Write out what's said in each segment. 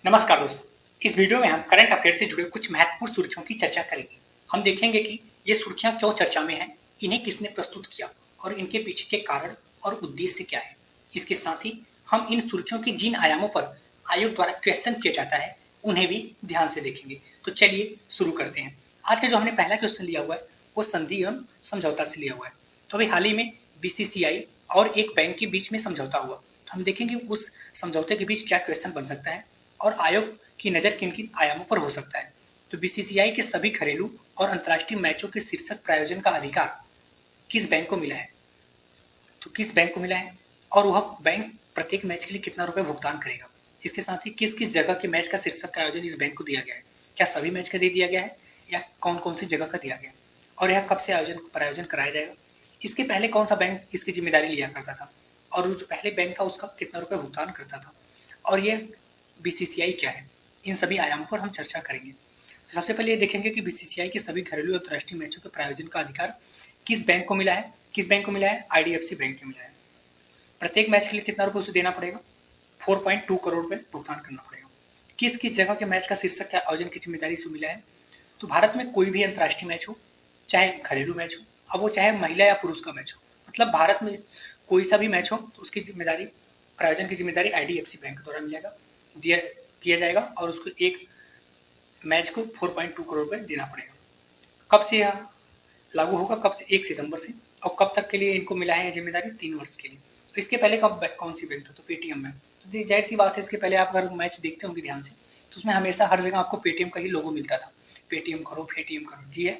नमस्कार दोस्तों। इस वीडियो में हम करंट अफेयर से जुड़े कुछ महत्वपूर्ण सुर्खियों की चर्चा करेंगे। हम देखेंगे कि ये सुर्खियां क्यों चर्चा में हैं, इन्हें किसने प्रस्तुत किया और इनके पीछे के कारण और उद्देश्य क्या है। इसके साथ ही हम इन सुर्खियों के जिन आयामों पर आयोग द्वारा क्वेश्चन किया जाता है उन्हें भी ध्यान से देखेंगे। तो चलिए शुरू करते हैं। आज का जो हमने पहला क्वेश्चन लिया हुआ है वो संधि एवं समझौता से लिया हुआ है। तो अभी हाल ही में बीसीसीआई और एक बैंक के बीच में समझौता हुआ, तो हम देखेंगे उस समझौते के बीच क्या क्वेश्चन बन सकता है और आयोग की नज़र किन किन आयामों पर हो सकता है। तो बीसीसीआई के सभी घरेलू और अंतर्राष्ट्रीय मैचों के शीर्षक प्रायोजन का अधिकार किस बैंक को मिला है। तो किस बैंक को मिला है और वह बैंक प्रत्येक मैच के लिए कितना रुपए भुगतान करेगा। इसके साथ ही किस किस जगह के मैच का शीर्षक का आयोजन इस बैंक को दिया गया है, क्या सभी मैच का दे दिया गया है या कौन कौन सी जगह का दिया गया है और यह कब से प्रायोजन कराया जाएगा। इसके पहले कौन सा बैंक इसकी जिम्मेदारी लिया करता था और जो पहले बैंक था उसका कितना रुपए भुगतान करता था और ये बीसीसीआई क्या है। इन सभी आयामों पर हम चर्चा करेंगे। तो सबसे पहले ये देखेंगे कि बीसीसीआई के सभी घरेलू और अंतर्राष्ट्रीय मैचों के प्रायोजन का अधिकार किस बैंक को मिला है। किस बैंक को मिला है? आईडीएफसी बैंक को मिला है। प्रत्येक मैच के लिए कितना रुपए उसे देना पड़ेगा? 4.2 करोड़ रुपए भुगतान करना पड़ेगा। किस किस जगह के मैच का शीर्षक क्या आयोजन की जिम्मेदारी से मिला है। तो भारत में कोई भी अंतर्राष्ट्रीय मैच हो, चाहे घरेलू मैच हो, अब वो चाहे महिला या पुरुष का मैच हो, मतलब भारत में कोई सा भी मैच हो तो उसकी जिम्मेदारी, प्रायोजन की जिम्मेदारी आईडीएफसी बैंक द्वारा मिलेगा, दिया किया जाएगा और उसको एक मैच को 4.2 करोड़ रुपए देना पड़ेगा। कब से यह लागू होगा? कब से? 1 सितंबर से। और कब तक के लिए इनको मिला है जिम्मेदारी? 3 वर्ष के लिए। तो इसके पहले कब कौन सी बैंक था? तो पेटीएम बैंक। तो जाहिर सी बात है, इसके पहले आप अगर मैच देखते होंगे ध्यान से तो उसमें हमेशा हर जगह आपको पेटीएम का ही लोगो मिलता था, पेटीएम करो पेटीएम करो, जी है।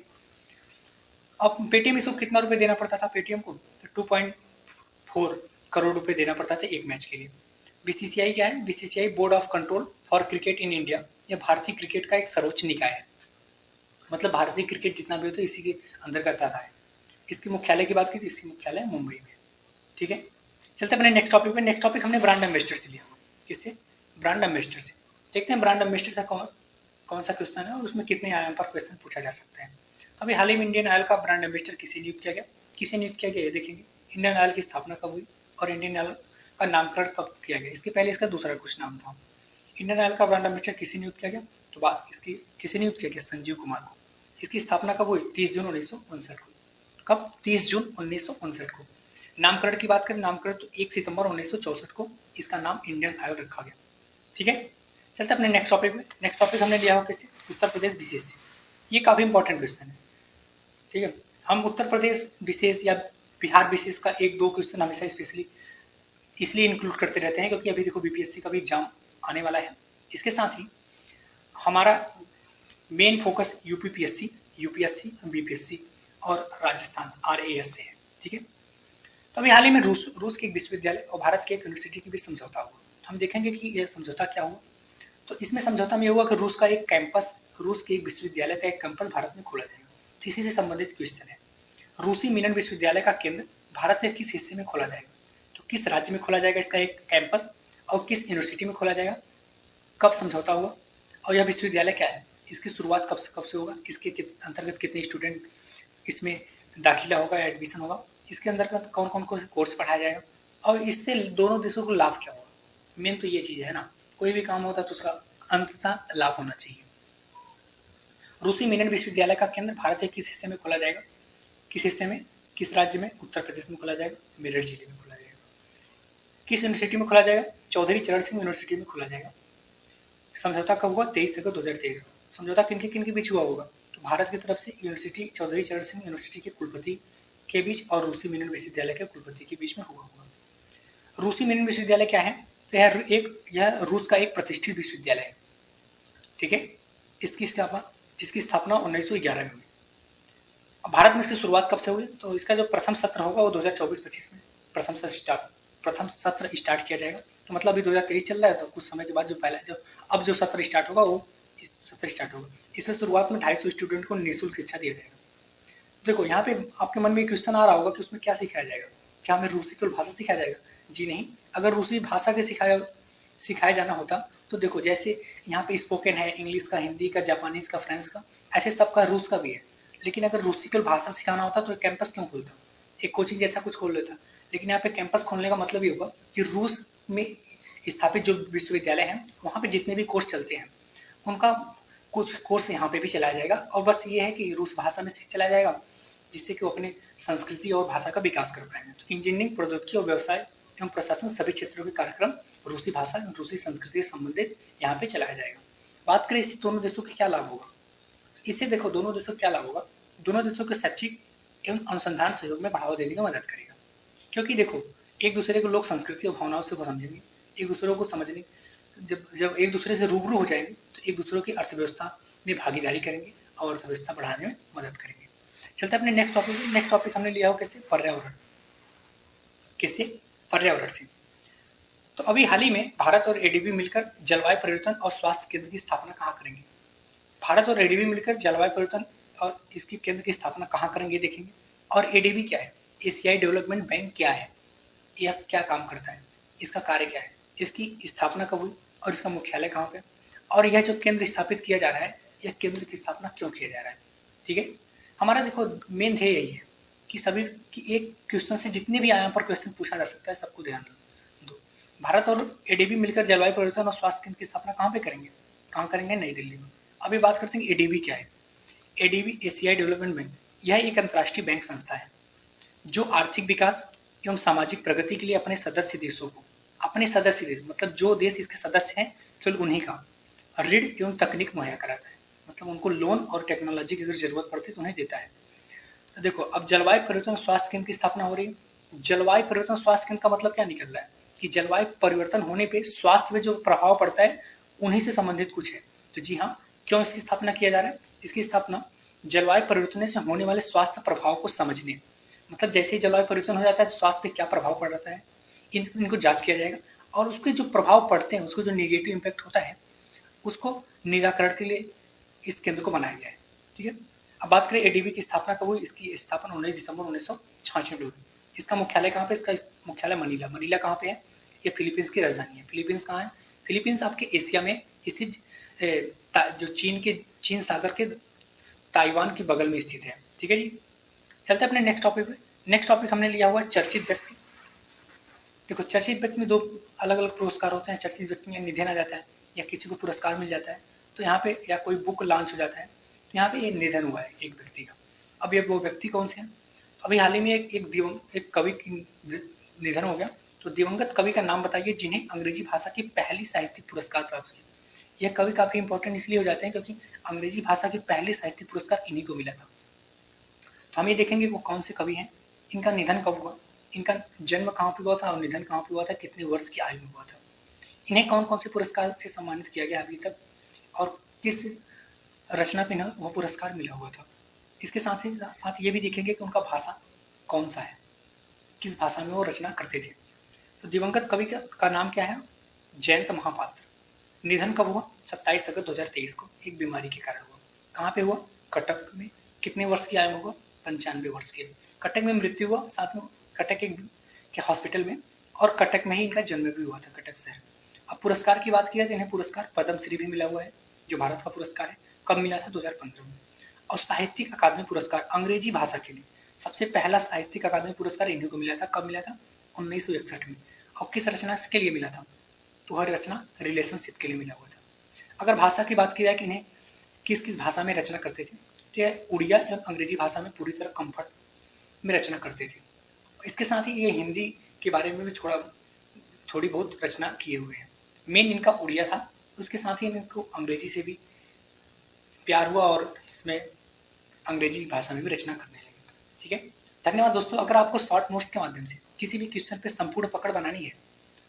अब पेटीएम इसको कितना रुपए देना पड़ता था पेटीएम को? तो 2.4 करोड़ रुपए देना पड़ता था एक मैच के लिए। बीसीसीआई क्या है? BCCI board of control for cricket in India. यह भारतीय क्रिकेट का एक सर्वोच्च निकाय है, मतलब भारतीय क्रिकेट जितना भी होता है इसी के अंदर का आता है। इसके मुख्यालय की बात की तो इसकी मुख्यालय मुंबई में। ठीक है, चलते अपने नेक्स्ट टॉपिक पे। नेक्स्ट टॉपिक हमने ब्रांड एम्बेसडर से लिया। किससे? ब्रांड एम्बेसडर से। देखते हैं ब्रांड एम्बेसडर का कौन सा क्वेश्चन है और उसमें कितने आयाम पर क्वेश्चन पूछा जा सकता है। तो अभी हाल ही में इंडियन ऑयल का ब्रांड एम्बेसडर किसे नियुक्त किया गया? किसे नियुक्त किया गया ये देखेंगे। इंडियन ऑयल की स्थापना कब हुई और इंडियन ऑयल का नामकरण कब किया गया? इसके पहले इसका दूसरा कुछ नाम था। इंडियन ऑयल का ब्रांड एम्बेसडर किसे नियुक्त किया गया? तो बात इसकी किसे नियुक्त किया गया? संजीव कुमार को। इसकी स्थापना कब हुई? 30 जून 1959 को। कब? 30 जून 1959 को। नामकरण की बात करें, नामकरण तो 1 सितंबर 1964 को इसका नाम इंडियन ऑयल रखा गया। ठीक है, चलते अपने नेक्स्ट टॉपिक में। नेक्स्ट टॉपिक हमने लिया हो किससे? उत्तर प्रदेश विशेष से। ये काफ़ी इंपॉर्टेंट क्वेश्चन है। ठीक है, हम उत्तर प्रदेश विशेष या बिहार विशेष का 1-2 क्वेश्चन हमेशा स्पेशली इसलिए इंक्लूड करते रहते हैं क्योंकि अभी देखो बीपीएससी का भी एग्जाम आने वाला है। इसके साथ ही हमारा main focus UPPSC, UPSC, BPSC और राजस्थान आरएएस से है। ठीक है, तो अभी हाल ही में रूस के एक विश्वविद्यालय और भारत के एक यूनिवर्सिटी के बीच समझौता हुआ। हम देखेंगे कि यह समझौता क्या हुआ। तो इसमें समझौता में हुआ कि रूस का एक कैंपस, रूस के एक विश्वविद्यालय का एक कैंपस भारत में खोला जाएगा। तो इसी से संबंधित क्वेश्चन है। रूसी मिलन विश्वविद्यालय का केंद्र भारत के किस हिस्से में खोला जाएगा? तो किस राज्य में खोला जाएगा इसका एक कैंपस और किस यूनिवर्सिटी में खोला जाएगा? कब समझौता हुआ और यह विश्वविद्यालय क्या है? इसकी शुरुआत कब से होगा? इसके अंतर्गत कितने स्टूडेंट इसमें दाखिला होगा या एडमिशन होगा? इसके अंतर्गत कौन कौन से कोर्स पढ़ाया जाएगा और इससे दोनों देशों को लाभ क्या होगा? मेन तो ये चीज़ है ना, कोई भी काम होता है तो उसका अंततः लाभ होना चाहिए। रूसी मिलन विश्वविद्यालय का केंद्र भारत के किस हिस्से में खोला जाएगा? किस हिस्से में? किस राज्य में? उत्तर प्रदेश में खोला जाएगा, मेरठ जिले में खोला जाएगा। किस यूनिवर्सिटी में खोला जाएगा? चौधरी चरण सिंह यूनिवर्सिटी में खोला जाएगा। समझौता कब हुआ? 23 अगस्त 2023 को। समझौता किन के बीच हुआ होगा? तो भारत की तरफ से यूनिवर्सिटी चौधरी चरण सिंह यूनिवर्सिटी के कुलपति के बीच और रूसी मिलन विश्वविद्यालय के कुलपति के बीच में हुआ होगा। रूसी मिलन विश्वविद्यालय क्या है? तो यह रूस का एक प्रतिष्ठित विश्वविद्यालय है। ठीक है, जिसकी स्थापना 1911 में हुई। भारत में इसकी शुरुआत कब से हुई? तो इसका जो प्रथम सत्र होगा वो 2024-25 में प्रथम सत्र स्टार्ट किया जाएगा। तो मतलब अभी 2023 चल रहा है, तो कुछ समय के बाद जो सत्र स्टार्ट होगा वो सत्र स्टार्ट होगा। इसमें शुरुआत में 250 स्टूडेंट को निःशुल्क शिक्षा दिया जाएगा। देखो यहाँ पे आपके मन में क्वेश्चन आ रहा होगा कि उसमें क्या सिखाया जाएगा? क्या हमें रूसी केवल भाषा सिखाया जाएगा? जी नहीं। अगर रूसी भाषा के सिखाया जाना होता तो देखो जैसे यहाँ पे स्पोकन है, इंग्लिश का, हिंदी का, जापानीज का, फ्रेंच का, ऐसे सबका रूस का भी है। लेकिन अगर रूसी केवल भाषा सिखाना होता तो कैंपस क्यों खोलता? एक कोचिंग जैसा कुछ खोल लेता। लेकिन यहाँ पे कैंपस खोलने का मतलब ये होगा कि रूस में स्थापित जो विश्वविद्यालय हैं वहाँ पे जितने भी कोर्स चलते हैं उनका कुछ कोर्स यहाँ पे भी चलाया जाएगा, और बस ये है कि रूस भाषा में चलाया जाएगा जिससे कि वो अपने संस्कृति और भाषा का विकास कर पाएंगे। तो इंजीनियरिंग, प्रौद्योगिकी और व्यवसाय एवं प्रशासन सभी क्षेत्रों के कार्यक्रम रूसी भाषा एवं रूसी संस्कृति से संबंधित यहाँ पे चलाया जाएगा। बात करें इससे दोनों देशों के क्या लाभ होगा, इससे देखो दोनों देशों को क्या लाभ होगा, दोनों देशों के शैक्षिक एवं अनुसंधान सहयोग में बढ़ावा देने में मदद करेगा। क्योंकि देखो एक दूसरे को लोग संस्कृति और भावनाओं से समझेंगे, एक दूसरे को समझने जब एक दूसरे से रूबरू हो जाएंगे तो एक दूसरे की अर्थव्यवस्था में भागीदारी करेंगे और अर्थव्यवस्था बढ़ाने में मदद करेंगे। चलते अपने नेक्स्ट टॉपिक। नेक्स्ट टॉपिक हमने लिया हो किससे, पर्यावरण। किससे, पर्यावरण से। तो अभी हाल ही में भारत और एडीबी मिलकर जलवायु परिवर्तन और स्वास्थ्य केंद्र की स्थापना कहाँ करेंगे। भारत और एडीबी मिलकर जलवायु परिवर्तन और इसकी केंद्र की स्थापना कहाँ करेंगे देखेंगे। और एडीबी क्या है, एशियाई डेवलपमेंट बैंक क्या है, यह क्या काम करता है, इसका कार्य क्या है, इसकी स्थापना कब हुई और इसका मुख्यालय कहाँ पे, और यह जो केंद्र स्थापित किया जा रहा है यह केंद्र की स्थापना क्यों किया जा रहा है। ठीक है, हमारा देखो मेन ध्येय यही है कि सभी की एक क्वेश्चन से जितने भी आयाम पर क्वेश्चन पूछा जा सकता है सबको ध्यान दो। भारत और एडीबी मिलकर जलवायु परिवर्तन और स्वास्थ्य केंद्र की स्थापना कहाँ पे करेंगे, कहाँ करेंगे, नई दिल्ली में। अभी बात करते हैं एडीबी क्या है। एडीबी एशियाई डेवलपमेंट बैंक, यह एक अंतर्राष्ट्रीय बैंक संस्था है जो आर्थिक विकास एवं सामाजिक प्रगति के लिए अपने सदस्य देशों को, अपने सदस्य देश मतलब जो देश इसके सदस्य हैं केवल उन्हीं का ऋण एवं तकनीक मुहैया कराता है, मतलब उनको लोन और टेक्नोलॉजी की अगर जरूरत पड़ती तो उन्हें देता है। तो देखो अब जलवायु परिवर्तन स्वास्थ्य केंद्र की स्थापना हो रही है। जलवायु परिवर्तन स्वास्थ्य केंद्र का मतलब क्या निकल रहा है कि जलवायु परिवर्तन होने पे स्वास्थ्य में जो प्रभाव पड़ता है उन्हीं से संबंधित कुछ है। तो जी हाँ, क्यों इसकी स्थापना किया जा रहा है, इसकी स्थापना जलवायु परिवर्तन से होने वाले स्वास्थ्य प्रभाव को समझने, मतलब जैसे ही जलवायु परिवर्तन हो जाता है तो स्वास्थ्य पे क्या प्रभाव पड़ जाता है इनको जांच किया जाएगा, और उसके जो प्रभाव पड़ते हैं उसको जो निगेटिव इम्पैक्ट होता है उसको निराकरण के लिए इस केंद्र को बनाया गया है। ठीक है, अब बात करें एडीबी की स्थापना कब हुई। इसकी स्थापना 19 दिसंबर 1966 में हुई। इसका मुख्यालय कहाँ पे, इसका मुख्यालय मनीला। मनीला कहाँ पे है, ये फिलीपींस की राजधानी है। फिलीपींस कहाँ है, फिलीपींस आपके एशिया में स्थित जो चीन सागर के ताइवान के बगल में स्थित है। ठीक है जी, चलते अपने नेक्स्ट टॉपिक पे। नेक्स्ट टॉपिक हमने लिया हुआ है चर्चित व्यक्ति। देखो चर्चित व्यक्ति में दो अलग अलग पुरस्कार होते हैं। चर्चित व्यक्ति में निधन आ जाता है या किसी को पुरस्कार मिल जाता है तो यहाँ पे, या कोई बुक लॉन्च हो जाता है तो यहाँ पे ये निधन हुआ है एक व्यक्ति का। अब ये वो व्यक्ति कौन से हैं, अभी हाल ही में एक कवि की निधन हो गया। तो दिवंगत कवि का नाम बताइए जिन्हें अंग्रेजी भाषा की पहली साहित्यिक पुरस्कार प्राप्त किया। यह कवि काफ़ी इंपॉर्टेंट इसलिए हो जाते हैं क्योंकि अंग्रेजी भाषा की पहली साहित्यिक पुरस्कार इन्हीं को मिला था। तो हम ये देखेंगे वो कौन से कवि हैं, इनका निधन कब हुआ, इनका जन्म कहाँ पे हुआ था और निधन कहाँ पे हुआ था, कितने वर्ष की आयु में हुआ था, इन्हें कौन कौन से पुरस्कार से सम्मानित किया गया अभी तक, और किस रचना पे वो पुरस्कार मिला हुआ था। इसके साथ ही साथ ये भी देखेंगे कि उनका भाषा कौन सा है, किस भाषा में वो रचना करते थे। तो दिवंगत कवि का नाम क्या है, जयंत महापात्र। निधन कब हुआ, 27 अगस्त 2023 को एक बीमारी के कारण हुआ। कहाँ पे हुआ, कटक में। कितने वर्ष की आयु होगा, 95 वर्ष के। कटक में मृत्यु हुआ, साथ में कटक के हॉस्पिटल में, और कटक में ही इनका जन्म भी हुआ था, कटक शहर। अब पुरस्कार की बात किया तो इन्हें पुरस्कार पद्मश्री भी मिला हुआ है जो भारत का पुरस्कार है। कब मिला था, 2015 में। और साहित्यिक अकादमी पुरस्कार अंग्रेजी भाषा के लिए सबसे पहला साहित्यिक अकादमी पुरस्कार इन्हीं को मिला था। कब मिला था, 1961 में। और किस रचना के लिए मिला था, तो हर रचना रिलेशनशिप के लिए मिला हुआ था। अगर भाषा की बात की जाए कि इन्हें किस किस भाषा में रचना करते थे, तो यह उड़िया या अंग्रेजी भाषा में पूरी तरह कंफर्ट में रचना करते थे। इसके साथ ही ये हिंदी के बारे में भी थोड़ी बहुत रचना किए हुए हैं। मेन इनका उड़िया था, उसके साथ ही इनको अंग्रेजी से भी प्यार हुआ और इसमें अंग्रेजी भाषा में भी रचना करने लगे। ठीक है, धन्यवाद दोस्तों। अगर आपको शॉर्ट नोट्स के माध्यम से किसी भी क्वेश्चन पे संपूर्ण पकड़ बनानी है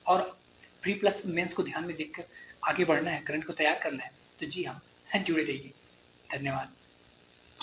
और प्री प्लस मेंस को ध्यान में देखकर आगे बढ़ना है, करंट को तैयार करना है, तो जी हाँ, जुड़े रहिए। धन्यवाद।